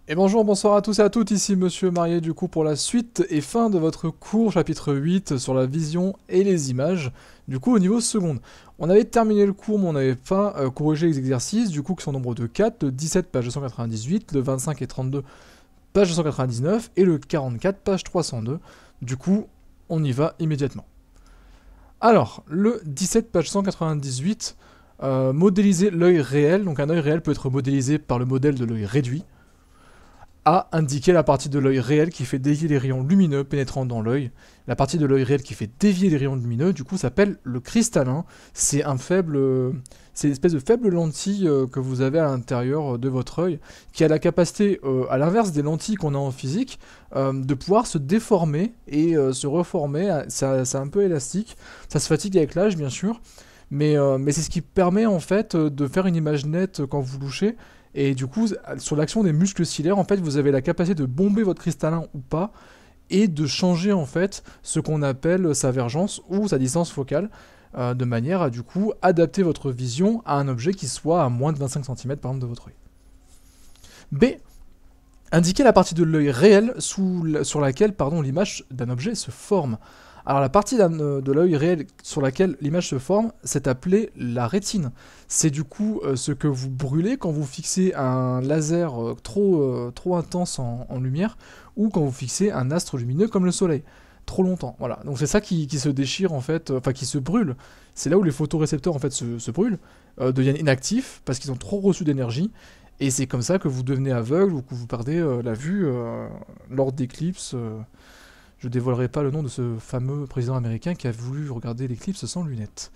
Et bonjour, bonsoir à tous et à toutes, ici Monsieur Marié du coup pour la suite et fin de votre cours chapitre 8 sur la vision et les images, du coup au niveau seconde. On avait terminé le cours mais on n'avait pas corrigé les exercices, du coup qui sont au nombre de 4, le 17 page 298, le 25 et 32 page 299 et le 44 page 302. Du coup on y va immédiatement. Alors, le 17 page 198, modéliser l'œil réel, donc un œil réel peut être modélisé par le modèle de l'œil réduit, à indiquer la partie de l'œil réel qui fait dévier les rayons lumineux pénétrant dans l'œil. La partie de l'œil réel qui fait dévier les rayons lumineux, du coup, s'appelle le cristallin. C'est c'est une espèce de faible lentille que vous avez à l'intérieur de votre œil, qui a la capacité, à l'inverse des lentilles qu'on a en physique, de pouvoir se déformer et se reformer. C'est un peu élastique. Ça se fatigue avec l'âge, bien sûr. Mais c'est ce qui permet en fait de faire une image nette quand vous louchez. Et du coup, sur l'action des muscles cilaires, en fait, vous avez la capacité de bomber votre cristallin ou pas, et de changer en fait ce qu'on appelle sa vergence ou sa distance focale, de manière à du coup adapter votre vision à un objet qui soit à moins de 25 cm par exemple de votre œil. B. Indiquer la partie de l'œil réel sur laquelle l'image d'un objet se forme. Alors la partie de l'œil réel sur laquelle l'image se forme, c'est appelé la rétine. C'est du coup ce que vous brûlez quand vous fixez un laser trop intense en lumière, ou quand vous fixez un astre lumineux comme le soleil, trop longtemps. Voilà. Donc c'est ça qui se déchire en fait, enfin qui se brûle. C'est là où les photorécepteurs en fait se brûlent, deviennent inactifs parce qu'ils ont trop reçu d'énergie. Et c'est comme ça que vous devenez aveugle ou que vous perdez la vue lors d'éclipses. Je dévoilerai pas le nom de ce fameux président américain qui a voulu regarder l'éclipse sans lunettes.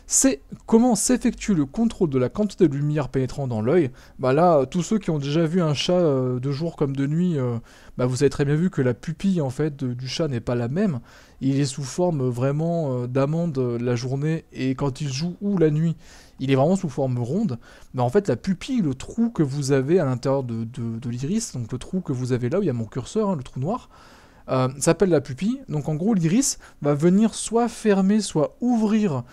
C'est comment s'effectue le contrôle de la quantité de lumière pénétrant dans l'œil. Bah là, tous ceux qui ont déjà vu un chat de jour comme de nuit, bah vous avez très bien vu que la pupille en fait du chat n'est pas la même. Il est sous forme vraiment d'amande la journée, et quand il joue ou la nuit, il est vraiment sous forme ronde. Bah en fait la pupille, le trou que vous avez à l'intérieur de l'iris, donc le trou que vous avez là où il y a mon curseur, hein, le trou noir, s'appelle la pupille. Donc en gros l'iris va venir soit fermer soit ouvrir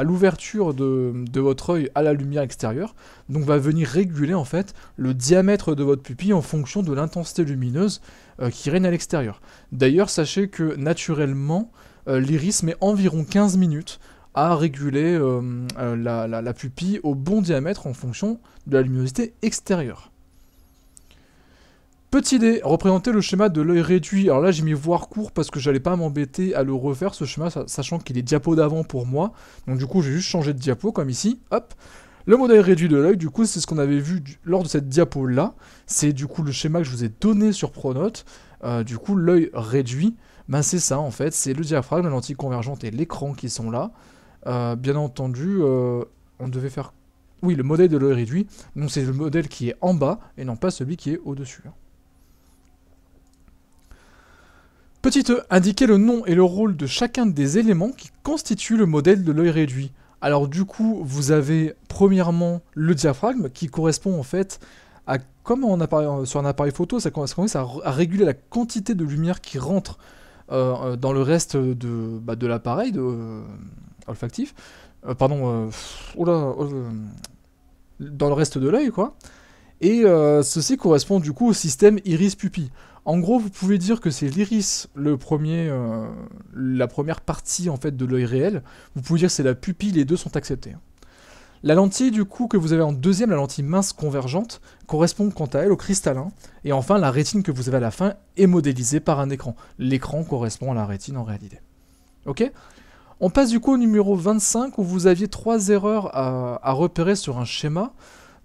l'ouverture de votre œil à la lumière extérieure, donc va venir réguler en fait le diamètre de votre pupille en fonction de l'intensité lumineuse qui règne à l'extérieur. D'ailleurs sachez que naturellement l'iris met environ 15 minutes à réguler la pupille au bon diamètre en fonction de la luminosité extérieure. Petit D, représenter le schéma de l'œil réduit. Alors là, j'ai mis voir court parce que j'allais pas m'embêter à le refaire, ce schéma, sachant qu'il est diapo d'avant pour moi. Donc du coup, j'ai juste changé de diapo, comme ici. Hop. Le modèle réduit de l'œil, du coup, c'est ce qu'on avait vu lors de cette diapo-là. C'est du coup le schéma que je vous ai donné sur Pronote. Du coup, l'œil réduit, ben c'est ça en fait. C'est le diaphragme, la lentille convergente et l'écran qui sont là. Bien entendu, on devait faire... Oui, le modèle de l'œil réduit. Donc c'est le modèle qui est en bas et non pas celui qui est au-dessus. Petit e, indiquer le nom et le rôle de chacun des éléments qui constituent le modèle de l'œil réduit. Alors du coup, vous avez premièrement le diaphragme qui correspond en fait à, comme sur un appareil photo, ça correspond à réguler la quantité de lumière qui rentre dans le reste de l'appareil olfactif. Dans le reste de l'œil, quoi. Et ceci correspond du coup au système iris-pupille. En gros, vous pouvez dire que c'est l'iris la première partie en fait de l'œil réel. Vous pouvez dire que c'est la pupille, les deux sont acceptés. La lentille du coup que vous avez en deuxième, la lentille mince convergente, correspond quant à elle au cristallin. Et enfin, la rétine que vous avez à la fin est modélisée par un écran. L'écran correspond à la rétine en réalité. Ok ? On passe du coup au numéro 25 où vous aviez 3 erreurs à repérer sur un schéma.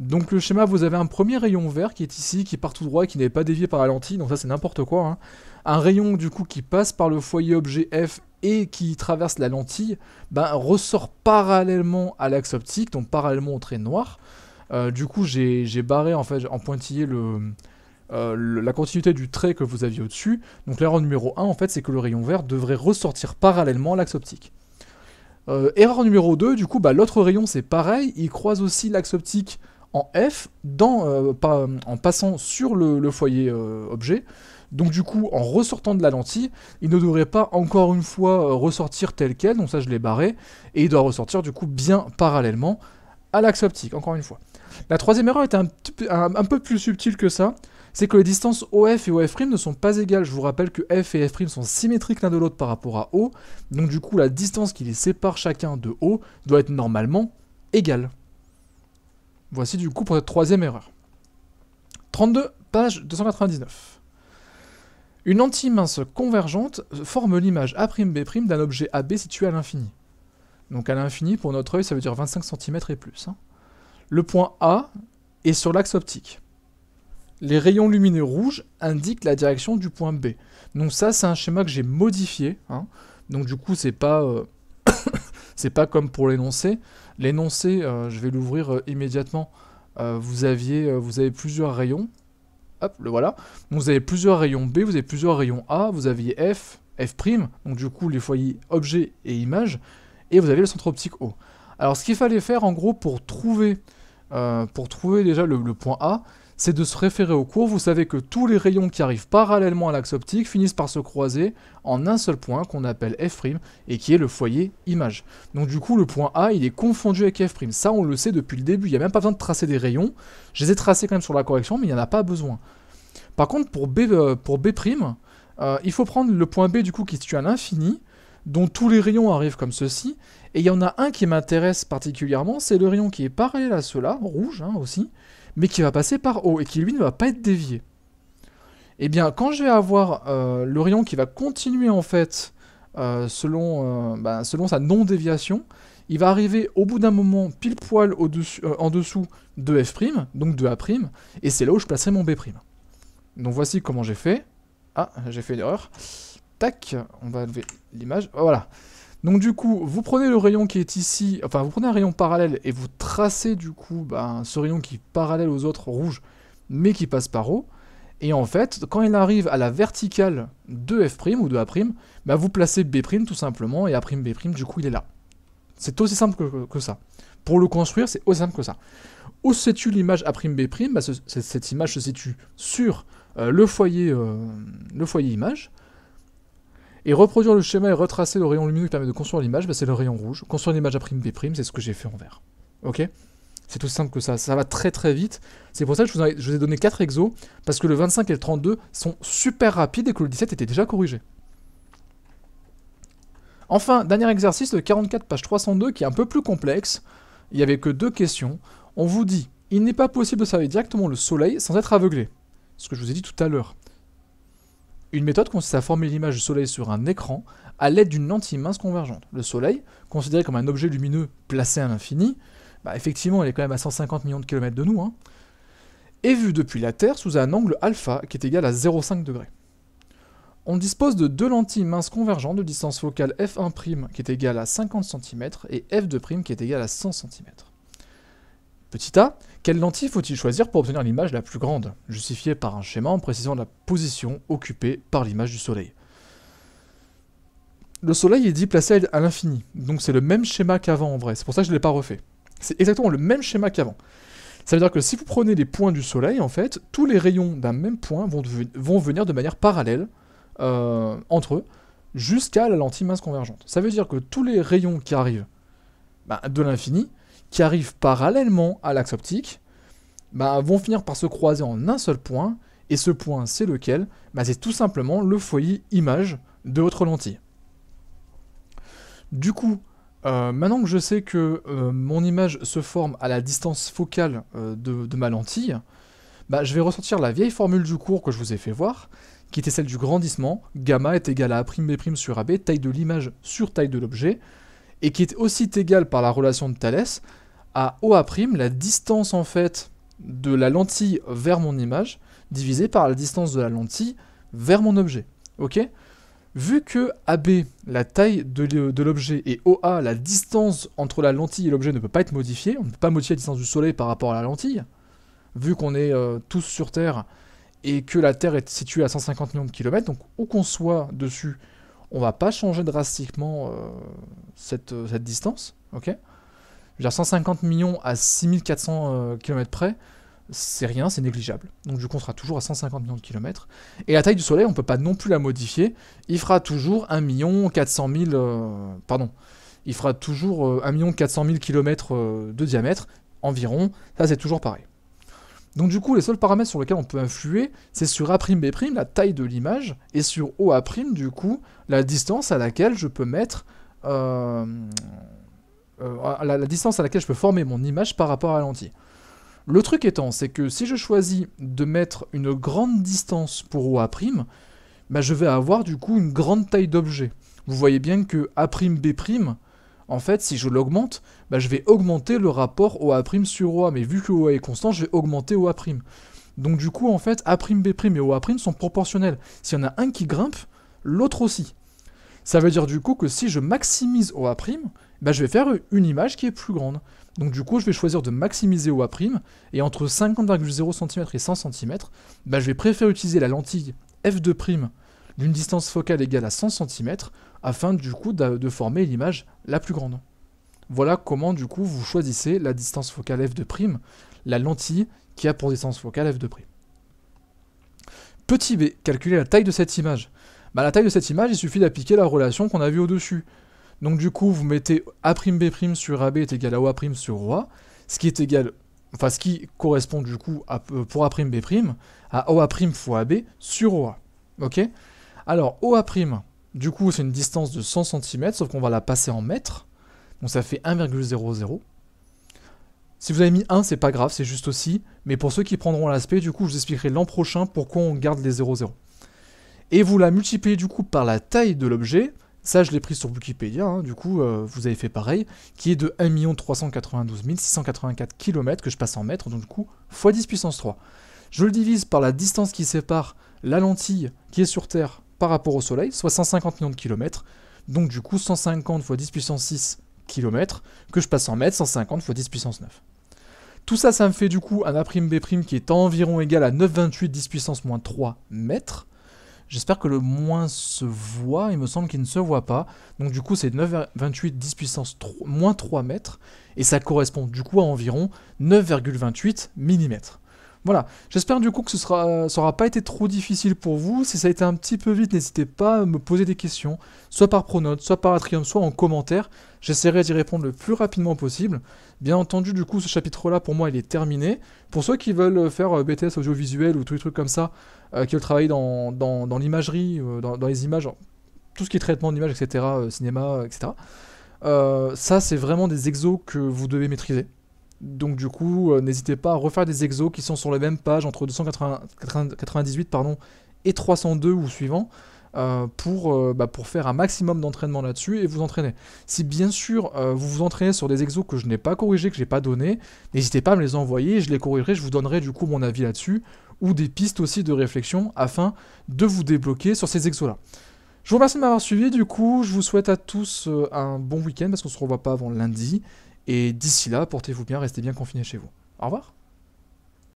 Donc le schéma, vous avez un premier rayon vert qui est ici, qui part tout droit et qui n'est pas dévié par la lentille, donc ça c'est n'importe quoi. Hein. Un rayon du coup qui passe par le foyer objet F et qui traverse la lentille, ressort parallèlement à l'axe optique, donc parallèlement au trait noir. Du coup j'ai barré en fait en pointillé la continuité du trait que vous aviez au-dessus. Donc l'erreur numéro 1 en fait c'est que le rayon vert devrait ressortir parallèlement à l'axe optique. Erreur numéro 2, du coup l'autre rayon c'est pareil, il croise aussi l'axe optique en F en passant sur le foyer objet. Donc du coup, en ressortant de la lentille, il ne devrait pas encore une fois ressortir tel quel, donc ça je l'ai barré, et il doit ressortir du coup bien parallèlement à l'axe optique, encore une fois. La troisième erreur était un peu plus subtile que ça. C'est que les distances OF et OF' ne sont pas égales. Je vous rappelle que F et F' sont symétriques l'un de l'autre par rapport à O. Donc du coup, la distance qui les sépare chacun de O doit être normalement égale. Voici du coup pour cette troisième erreur. 32, page 299. Une lentille mince convergente forme l'image A'B' d'un objet AB situé à l'infini. Donc à l'infini, pour notre œil, ça veut dire 25 cm et plus. Hein. Le point A est sur l'axe optique. Les rayons lumineux rouges indiquent la direction du point B. Donc ça, c'est un schéma que j'ai modifié. Hein. Donc du coup, c'est pas comme pour l'énoncé. L'énoncé, je vais l'ouvrir immédiatement. Vous avez plusieurs rayons. Hop, le voilà. Donc, vous avez plusieurs rayons B, vous avez plusieurs rayons A, vous aviez F, F', donc du coup les foyers objet et image, et vous avez le centre optique O. Alors ce qu'il fallait faire en gros pour trouver déjà le point A, c'est de se référer au cours. Vous savez que tous les rayons qui arrivent parallèlement à l'axe optique finissent par se croiser en un seul point qu'on appelle F' et qui est le foyer image. Donc du coup le point A il est confondu avec F'. Ça on le sait depuis le début, il n'y a même pas besoin de tracer des rayons. Je les ai tracés quand même sur la correction mais il n'y en a pas besoin. Par contre pour B', il faut prendre le point B du coup qui se situe à l'infini, dont tous les rayons arrivent comme ceci. Et il y en a un qui m'intéresse particulièrement, c'est le rayon qui est parallèle à cela, rouge hein, aussi, mais qui va passer par O et qui lui ne va pas être dévié. Et bien quand je vais avoir le rayon qui va continuer en fait selon sa non-déviation, il va arriver au bout d'un moment pile poil en dessous de F', donc de A', et c'est là où je placerai mon B'. Donc voici comment j'ai fait. Ah, j'ai fait une erreur. Tac, on va lever l'image. Voilà. Donc du coup, vous prenez le rayon qui est ici, enfin vous prenez un rayon parallèle et vous tracez du coup ce rayon qui est parallèle aux autres rouges, mais qui passe par O. Et en fait, quand il arrive à la verticale de F' ou de A', vous placez B' tout simplement, et A'B' du coup il est là. C'est aussi simple que ça. Pour le construire, c'est aussi simple que ça. Où se situe l'image A'B'? Cette image se situe sur le foyer image. Et reproduire le schéma et retracer le rayon lumineux qui permet de construire l'image, c'est le rayon rouge. Construire l'image A'B', c'est ce que j'ai fait en vert. Ok? C'est aussi simple que ça. Ça va très très vite. C'est pour ça que je vous ai donné 4 exos, parce que le 25 et le 32 sont super rapides et que le 17 était déjà corrigé. Enfin, dernier exercice, le 44, page 302, qui est un peu plus complexe. Il n'y avait que 2 questions. On vous dit, il n'est pas possible d'observer directement le soleil sans être aveuglé. Ce que je vous ai dit tout à l'heure. Une méthode consiste à former l'image du soleil sur un écran à l'aide d'une lentille mince convergente. Le soleil, considéré comme un objet lumineux placé à l'infini, effectivement il est quand même à 150 millions de kilomètres de nous, hein, est vu depuis la Terre sous un angle alpha qui est égal à 0,5 degrés. On dispose de 2 lentilles minces convergentes de distance focale f1' qui est égale à 50 cm et f2' qui est égal à 100 cm. Petit a, quelle lentille faut-il choisir pour obtenir l'image la plus grande, justifiée par un schéma en précisant la position occupée par l'image du soleil. Le soleil est dit placé à l'infini, donc c'est le même schéma qu'avant en vrai, c'est pour ça que je ne l'ai pas refait. C'est exactement le même schéma qu'avant. Ça veut dire que si vous prenez les points du soleil, en fait, tous les rayons d'un même point vont venir de manière parallèle entre eux, jusqu'à la lentille mince convergente. Ça veut dire que tous les rayons qui arrivent de l'infini, qui arrivent parallèlement à l'axe optique, vont finir par se croiser en un seul point, et ce point, c'est lequel? C'est tout simplement le foyer image de votre lentille. Du coup, maintenant que je sais que mon image se forme à la distance focale de ma lentille, je vais ressortir la vieille formule du cours que je vous ai fait voir, qui était celle du grandissement, gamma est égal à A'B' sur AB, taille de l'image sur taille de l'objet, et qui est aussi égale par la relation de Thalès à OA', la distance en fait de la lentille vers mon image, divisée par la distance de la lentille vers mon objet. Ok? Vu que AB, la taille de l'objet, et OA, la distance entre la lentille et l'objet ne peut pas être modifiée, on ne peut pas modifier la distance du soleil par rapport à la lentille, vu qu'on est tous sur Terre, et que la Terre est située à 150 millions de kilomètres, donc où qu'on soit dessus, on va pas changer drastiquement cette distance, ok? Je veux dire 150 millions à 6400 km près, c'est rien, c'est négligeable. Donc du coup, on sera toujours à 150 millions de kilomètres. Et la taille du Soleil, on ne peut pas non plus la modifier. Il fera toujours 1 400 000... il fera toujours 1 400 000 km de diamètre. environ, ça c'est toujours pareil. Donc du coup, les seuls paramètres sur lesquels on peut influer, c'est sur A'B', la taille de l'image, et sur OA', du coup, la distance à laquelle je peux mettre... la distance à laquelle je peux former mon image par rapport à la lentille. Le truc étant, c'est que si je choisis de mettre une grande distance pour OA', bah, je vais avoir du coup une grande taille d'objet. Vous voyez bien que A'B', en fait, si je l'augmente, bah, je vais augmenter le rapport OA' sur OA, mais vu que OA est constant, je vais augmenter OA'. Donc du coup, en fait, A'B' et OA' sont proportionnels. S'il y en a un qui grimpe, l'autre aussi. Ça veut dire du coup que si je maximise OA', bah, je vais faire une image qui est plus grande. Donc du coup, je vais choisir de maximiser OA', et entre 50,0 cm et 100 cm, bah, je vais préférer utiliser la lentille f2' d'une distance focale égale à 100 cm, afin du coup de former l'image la plus grande. Voilà comment du coup vous choisissez la distance focale f2', la lentille qui a pour distance focale f2'. Petit b, calculer la taille de cette image. Bah, la taille de cette image, il suffit d'appliquer la relation qu'on a vue au-dessus. Donc du coup, vous mettez A'B' sur AB est égal à OA' sur OA, ce qui correspond du coup pour A'B' à OA' fois AB sur OA. Ok? Alors OA', du coup, c'est une distance de 100 cm, sauf qu'on va la passer en mètres. Donc ça fait 1,00. Si vous avez mis 1, c'est pas grave, c'est juste aussi. Mais pour ceux qui prendront l'aspect, du coup, je vous expliquerai l'an prochain pourquoi on garde les 0,0. Et vous la multipliez du coup par la taille de l'objet. Ça, je l'ai pris sur Wikipédia, hein, du coup, vous avez fait pareil, qui est de 1 392 684 km que je passe en mètres, donc du coup, x 10 puissance 3. Je le divise par la distance qui sépare la lentille qui est sur Terre par rapport au Soleil, soit 150 millions de kilomètres, donc du coup, 150 x 10 puissance 6 km, que je passe en mètres, 150 x 10 puissance 9. Tout ça, ça me fait du coup un A'B' qui est environ égal à 9,28 10 puissance moins 3 mètres. J'espère que le moins se voit, il me semble qu'il ne se voit pas. Donc du coup c'est 9,28 10 puissance moins 3 mètres, et ça correspond du coup à environ 9,28 mm. Voilà, j'espère du coup que ça n'aura pas été trop difficile pour vous. Si ça a été un petit peu vite, n'hésitez pas à me poser des questions, soit par Pronote, soit par Atrium, soit en commentaire. J'essaierai d'y répondre le plus rapidement possible. Bien entendu, du coup, ce chapitre-là, pour moi, il est terminé. Pour ceux qui veulent faire BTS audiovisuel ou tous les trucs comme ça, qui veulent travailler dans l'imagerie, dans les images, tout ce qui est traitement d'image, etc., cinéma, etc., ça, c'est vraiment des exos que vous devez maîtriser. Donc du coup, n'hésitez pas à refaire des exos qui sont sur la même page entre 298 et 302 ou suivant, pour faire un maximum d'entraînement là-dessus et vous entraîner. Si bien sûr vous vous entraînez sur des exos que je n'ai pas corrigés, que je n'ai pas donné, n'hésitez pas à me les envoyer, je les corrigerai, je vous donnerai du coup mon avis là-dessus, ou des pistes aussi de réflexion afin de vous débloquer sur ces exos-là. Je vous remercie de m'avoir suivi, du coup, je vous souhaite à tous un bon week-end parce qu'on ne se revoit pas avant lundi. Et d'ici là, portez-vous bien, restez bien confinés chez vous. Au revoir.